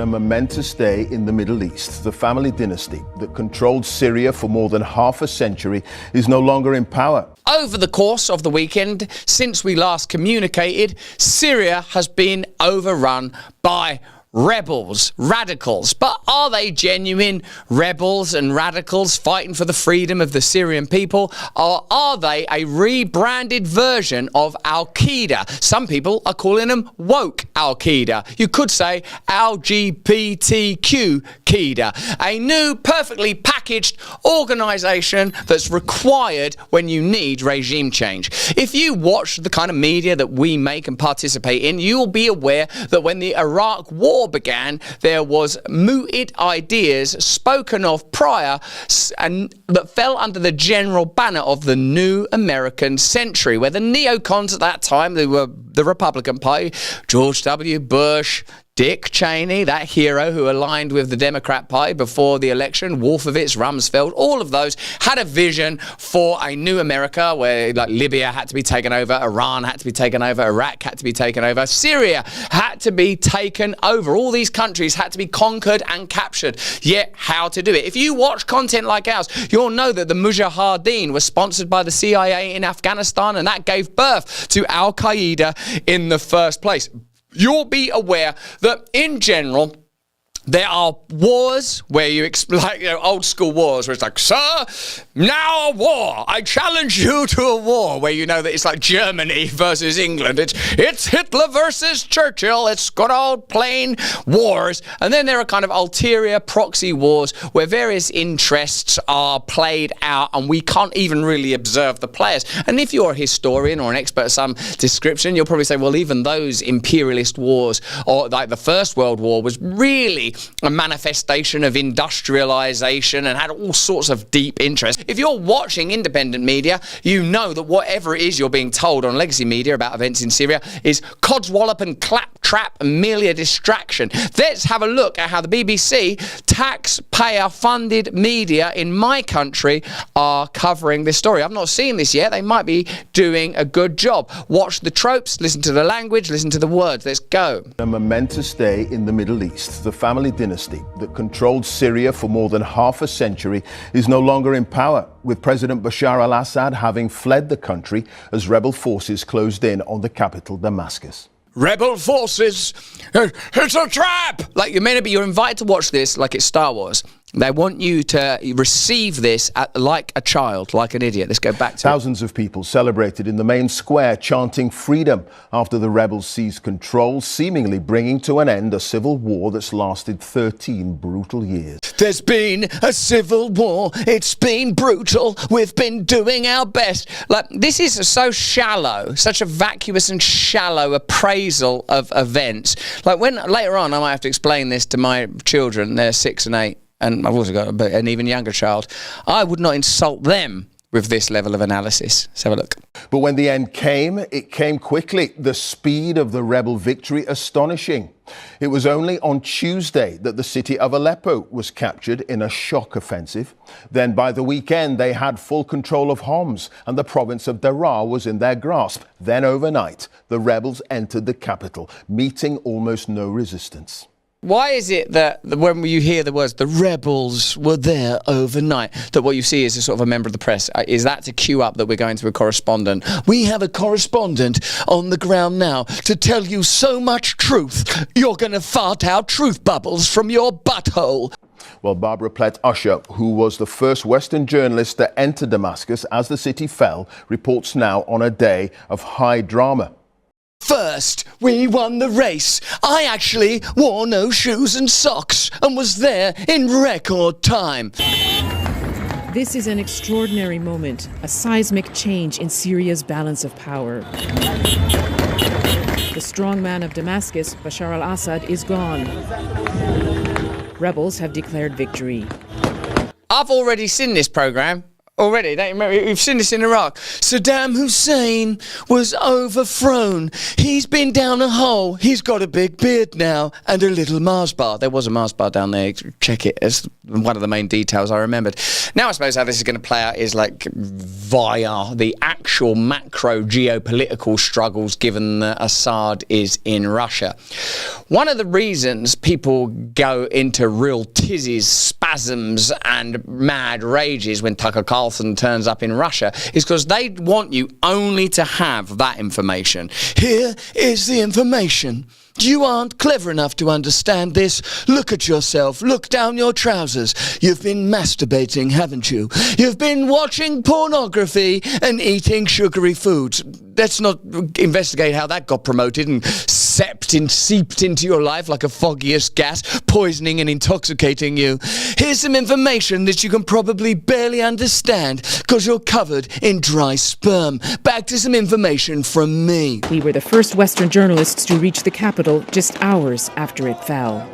A momentous day in the Middle East. The family dynasty that controlled Syria for more than half a century is no longer in power. Over the course of the weekend, since we last communicated, Syria has been overrun by rebels, radicals. But are they genuine rebels and radicals fighting for the freedom of the Syrian people? Or are they a rebranded version of Al-Qaeda? Some people are calling them woke Al-Qaeda. You could say LGBTQ Qaeda. A new, perfectly packaged organisation that's required when you need regime change. If you watch the kind of media that we make and participate in, you will be aware that when the Iraq War began, there was mooted ideas spoken of prior and that fell under the general banner of the new American century, where the neocons at that time, they were the Republican Party, George W. Bush, Dick Cheney, that hero who aligned with the Democrat Party before the election, Wolfowitz, Rumsfeld, all of those had a vision for a new America where like Libya had to be taken over, Iran had to be taken over, Iraq had to be taken over, Syria had to be taken over. All these countries had to be conquered and captured. Yet, how to do it? If you watch content like ours, you'll know that the Mujahideen was sponsored by the CIA in Afghanistan, and that gave birth to Al-Qaeda in the first place. You'll be aware that in general, there are wars where you like, old school wars where it's like, sir, now a war. I challenge you to a war, where you know that it's like Germany versus England. It's Hitler versus Churchill. It's good old plain wars. And then there are kind of ulterior proxy wars where various interests are played out and we can't even really observe the players. And if you're a historian or an expert of some description, you'll probably say, well, even those imperialist wars, or like the First World War, was really a manifestation of industrialization and had all sorts of deep interest. If you're watching independent media, you know that whatever it is you're being told on legacy media about events in Syria is codswallop and claptrap and merely a distraction. Let's have a look at how the BBC, taxpayer-funded media in my country, are covering this story. I've not seen this yet. They might be doing a good job. Watch the tropes, listen to the language, listen to the words. Let's go. A momentous day in the Middle East. The family dynasty that controlled Syria for more than half a century is no longer in power, with President Bashar al-Assad having fled the country as rebel forces closed in on the capital, Damascus. Rebel forces, it's a trap! Like, you're invited to watch this like it's Star Wars. They want you to receive this like a child, like an idiot. Let's go back to Thousands of people celebrated in the main square, chanting freedom after the rebels seized control, seemingly bringing to an end a civil war that's lasted 13 brutal years. There's been a civil war. It's been brutal. We've been doing our best. Like, this is so shallow, such a vacuous and shallow appraisal of events. Like, when later on I might have to explain this to my children, they're 6 and 8. And I've also got an even younger child. I would not insult them with this level of analysis. Let's have a look. But when the end came, it came quickly. The speed of the rebel victory astonishing. It was only on Tuesday that the city of Aleppo was captured in a shock offensive. Then by the weekend, they had full control of Homs, and the province of Daraa was in their grasp. Then overnight, the rebels entered the capital, meeting almost no resistance. Why is it that when you hear the words, the rebels were there overnight, that what you see is a sort of a member of the press? Is that to cue up that we're going to a correspondent? We have a correspondent on the ground now to tell you so much truth, you're going to fart out truth bubbles from your butthole. Well, Barbara Plett-Usher, who was the first Western journalist to enter Damascus as the city fell, reports now on a day of high drama. First, we won the race. I actually wore no shoes and socks and was there in record time. This is an extraordinary moment, a seismic change in Syria's balance of power. The strong man of Damascus, Bashar al-Assad, is gone. Rebels have declared victory. I've already seen this program already. Don't you remember? We've seen this in Iraq. Saddam Hussein was overthrown. He's been down a hole. He's got a big beard now and a little Mars bar. There was a Mars bar down there. Check it. It's one of the main details I remembered. Now I suppose how this is going to play out is like via the actual macro geopolitical struggles, given that Assad is in Russia. One of the reasons people go into real tizzies, spasms and mad rages when Tucker Carlson turns up in Russia is because they want you only to have that information. Here is the information. You aren't clever enough to understand this. Look at yourself. Look down your trousers. You've been masturbating, haven't you? You've been watching pornography and eating sugary foods. Let's not investigate how that got promoted and seeped into your life like a foggiest gas, poisoning and intoxicating you. Here's some information that you can probably barely understand because you're covered in dry sperm. Back to some information from me. We were the first Western journalists to reach the capital just hours after it fell.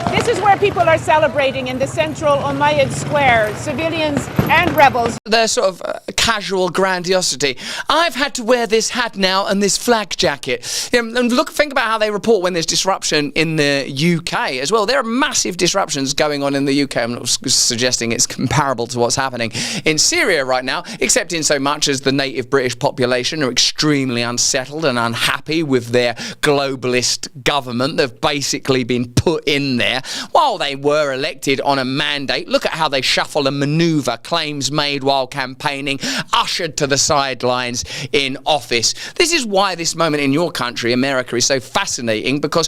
This is where people are celebrating in the central Umayyad Square, civilians and rebels. Their sort of casual grandiosity. I've had to wear this hat now and this flak jacket. And think about how they report when there's disruption in the UK as well. There are massive disruptions going on in the UK. I'm not suggesting it's comparable to what's happening in Syria right now, except in so much as the native British population are extremely unsettled and unhappy with their globalist government. They've basically been put in there while they were elected on a mandate. Look at how they shuffle and manoeuvre claims made while campaigning, ushered to the sidelines in office. This is why this moment in your country, America, is so fascinating, because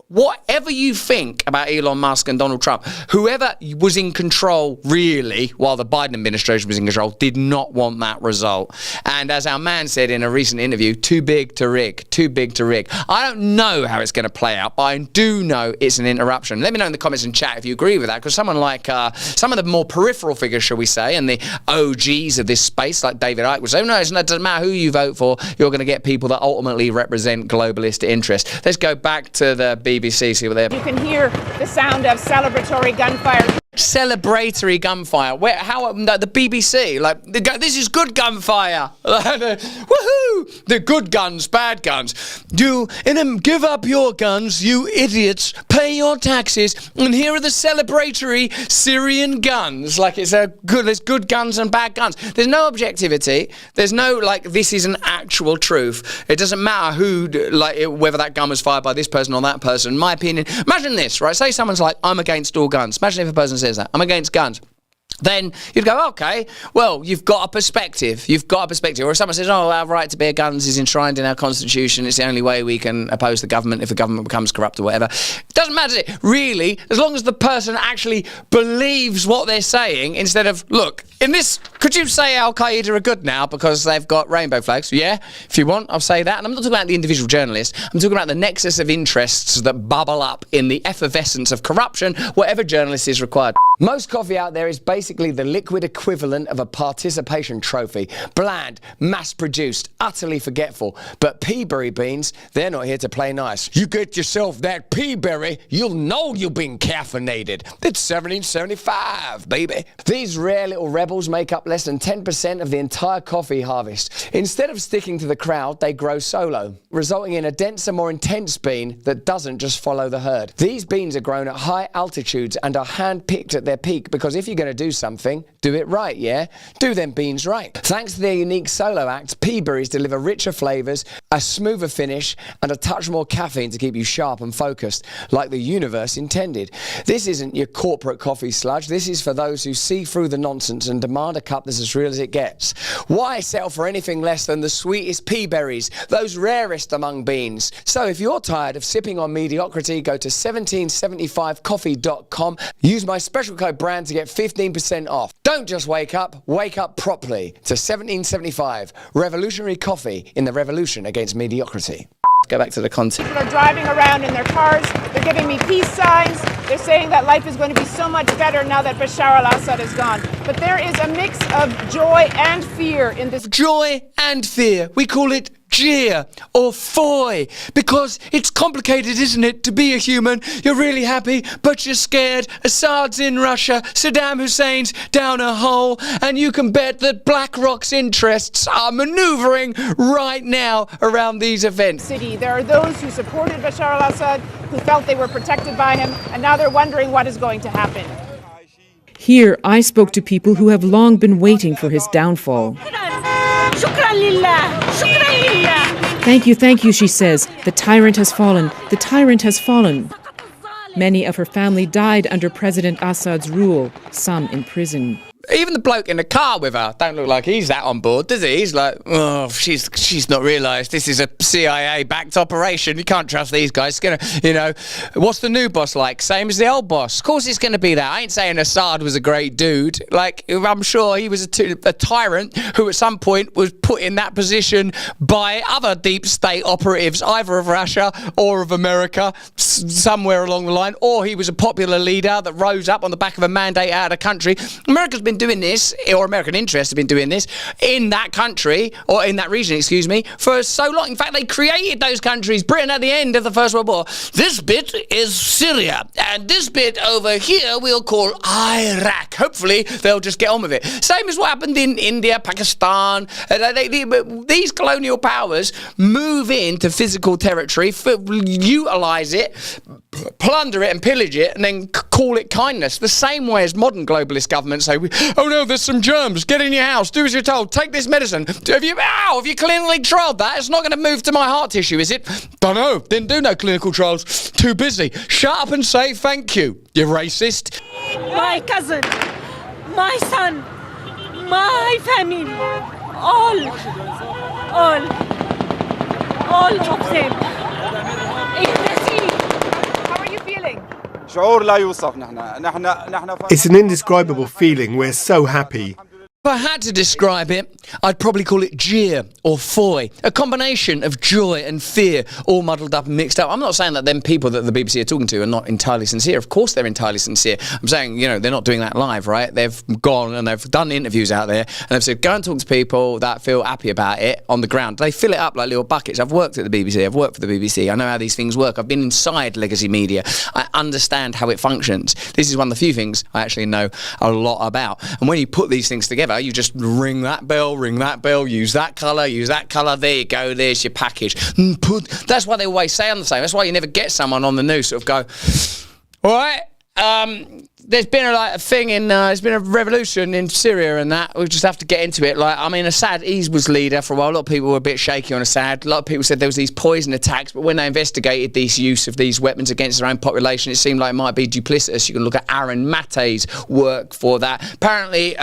whatever you think about Elon Musk and Donald Trump, whoever was in control really while the Biden administration was in control did not want that result. And as our man said in a recent interview, too big to rig, too big to rig. I don't know how it's going to play out, but I do know it's an interruption. Let me know in the comments and chat if you agree with that, because someone like some of the more peripheral figures, shall we say, and the OGs of this space, like David Icke, would say, no, it doesn't matter who you vote for, you're going to get people that ultimately represent globalist interests. Let's go back to the BBC, see what they're... You can hear the sound of celebratory gunfire. Celebratory gunfire. Where? How? The BBC. Like, this is good gunfire. Woohoo! The good guns, bad guns. Give up your guns, you idiots. Pay your taxes, and here are the celebratory Syrian guns. Like there's good guns and bad guns. There's no objectivity. There's no this is an actual truth. It doesn't matter whether that gun was fired by this person or that person. In my opinion, imagine this, right? Say someone's like, I'm against all guns. Imagine if a person says that. I'm against guns. Then you'd go, okay, well, you've got a perspective. You've got a perspective. Or if someone says, oh, our right to bear guns is enshrined in our constitution, it's the only way we can oppose the government if the government becomes corrupt or whatever. It doesn't matter, really, as long as the person actually believes what they're saying, instead of, look, in this, could you say Al-Qaeda are good now because they've got rainbow flags? Yeah, if you want, I'll say that. And I'm not talking about the individual journalist. I'm talking about the nexus of interests that bubble up in the effervescence of corruption, whatever journalist is required. Most coffee out there is basically the liquid equivalent of a participation trophy. Bland, mass-produced, utterly forgetful. But peaberry beans, they're not here to play nice. You get yourself that peaberry, you'll know you've been caffeinated. It's 1775, baby. These rare little rebels make up less than 10% of the entire coffee harvest. Instead of sticking to the crowd, they grow solo, resulting in a denser, more intense bean that doesn't just follow the herd. These beans are grown at high altitudes and are hand-picked at their peak, because if you're going to do something, do it right, yeah? Do them beans right. Thanks to their unique solo act, pea berries deliver richer flavours, a smoother finish, and a touch more caffeine to keep you sharp and focused, like the universe intended. This isn't your corporate coffee sludge. This is for those who see through the nonsense and demand a cup that's as real as it gets. Why settle for anything less than the sweetest pea berries, those rarest among beans? So if you're tired of sipping on mediocrity, go to 1775coffee.com. Use my special code BRAND to get 15% off. Don't just wake up properly to 1775. Revolutionary coffee in the revolution against mediocrity. Go back to the content. People are driving around in their cars. They're giving me peace signs. They're saying that life is going to be so much better now that Bashar al-Assad is gone. But there is a mix of joy and fear in this. Joy and fear. We call it jeer, or foy? Because it's complicated, isn't it, to be a human? You're really happy, but you're scared. Assad's in Russia, Saddam Hussein's down a hole, and you can bet that BlackRock's interests are manoeuvring right now around these events. There are those who supported Bashar al-Assad, who felt they were protected by him, and now they're wondering what is going to happen. Here, I spoke to people who have long been waiting for his downfall. Thank you, she says. The tyrant has fallen. The tyrant has fallen. Many of her family died under President Assad's rule, some in prison. Even the bloke in the car with her don't look like he's that on board, does he? He's like, oh, she's not realised this is a CIA-backed operation. You can't trust these guys. It's gonna, what's the new boss like? Same as the old boss. Of course it's going to be that. I ain't saying Assad was a great dude. Like, I'm sure he was a tyrant who at some point was put in that position by other deep state operatives, either of Russia or of America, somewhere along the line, or he was a popular leader that rose up on the back of a mandate out of the country. America's been doing this, or American interests have been doing this, in that country, or in that region, excuse me, for so long. In fact, they created those countries. Britain at the end of the First World War. This bit is Syria, and this bit over here we'll call Iraq. Hopefully, they'll just get on with it. Same as what happened in India, Pakistan. These colonial powers move into physical territory, utilise it, plunder it and pillage it, and then call it kindness. The same way as modern globalist governments say, oh no, there's some germs, get in your house, do as you're told, take this medicine. Have you clinically trialed that? It's not going to move to my heart tissue, is it? Don't know, didn't do no clinical trials, too busy. Shut up and say thank you, you racist. My cousin, my son, my family, all of them in the sea. How are you feeling? It's an indescribable feeling. We're so happy. If I had to describe it, I'd probably call it jeer or foy, a combination of joy and fear, all muddled up and mixed up. I'm not saying that them people that the BBC are talking to are not entirely sincere. Of course they're entirely sincere. I'm saying, they're not doing that live, right? They've gone and they've done interviews out there and they've said, go and talk to people that feel happy about it on the ground. They fill it up like little buckets. I've worked at the BBC. I've worked for the BBC. I know how these things work. I've been inside legacy media. I understand how it functions. This is one of the few things I actually know a lot about. And when you put these things together, you just ring that bell, use that colour, there you go, there's your package. That's why they always say on the same. That's why you never get someone on the news sort of go, all right, there's been a thing there's been a revolution in Syria and that. We just have to get into it. Assad, he was leader for a while. A lot of people were a bit shaky on Assad. A lot of people said there was these poison attacks, but when they investigated this use of these weapons against their own population, it seemed like it might be duplicitous. You can look at Aaron Mate's work for that. Apparently,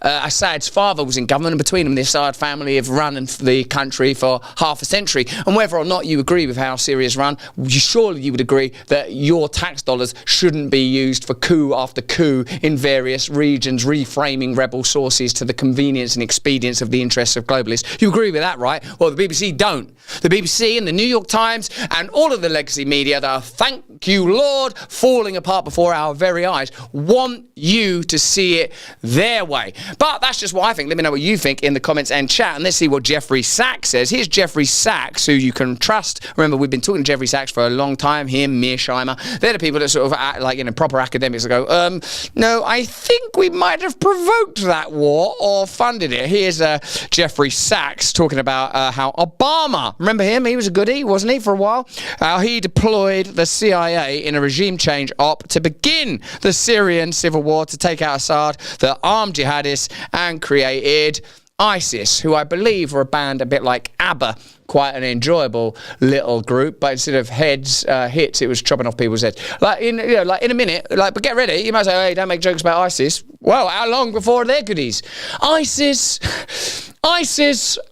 Assad's father was in government, and between them, the Assad family have run the country for half a century. And whether or not you agree with how Syria's run, surely you would agree that your tax dollars shouldn't be used for coup after coup in various regions, reframing rebel sources to the convenience and expedience of the interests of globalists. You agree with that, right? Well, the BBC don't. The BBC and the New York Times and all of the legacy media that are, thank you, Lord, falling apart before our very eyes, want you to see it their way. But that's just what I think. Let me know what you think in the comments and chat, and let's see what Jeffrey Sachs says. Here's Jeffrey Sachs, who you can trust. Remember, we've been talking to Jeffrey Sachs for a long time. Him, Mearsheimer. They're the people that sort of act like, proper academics that go, no, I think we might have provoked that war or funded it. Here's Jeffrey Sachs talking about how Obama, remember him? He was a goodie, wasn't he, for a while? How he deployed the CIA in a regime change op to begin the Syrian civil war to take out Assad, the armed jihadists, and created ISIS, who I believe were a band a bit like ABBA, quite an enjoyable little group, but instead of hits, it was chopping off people's heads. In a minute, but get ready, you might say, hey, don't make jokes about ISIS. Well, how long before they're goodies? ISIS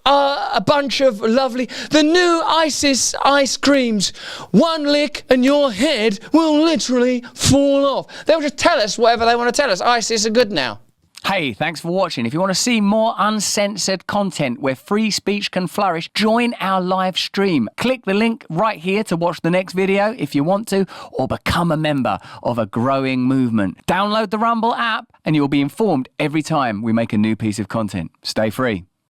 are a bunch of lovely, the new ISIS ice creams. One lick and your head will literally fall off. They'll just tell us whatever they want to tell us. ISIS are good now. Hey, thanks for watching. If you want to see more uncensored content where free speech can flourish, join our live stream. Click the link right here to watch the next video if you want to, or become a member of a growing movement. Download the Rumble app and you'll be informed every time we make a new piece of content. Stay free.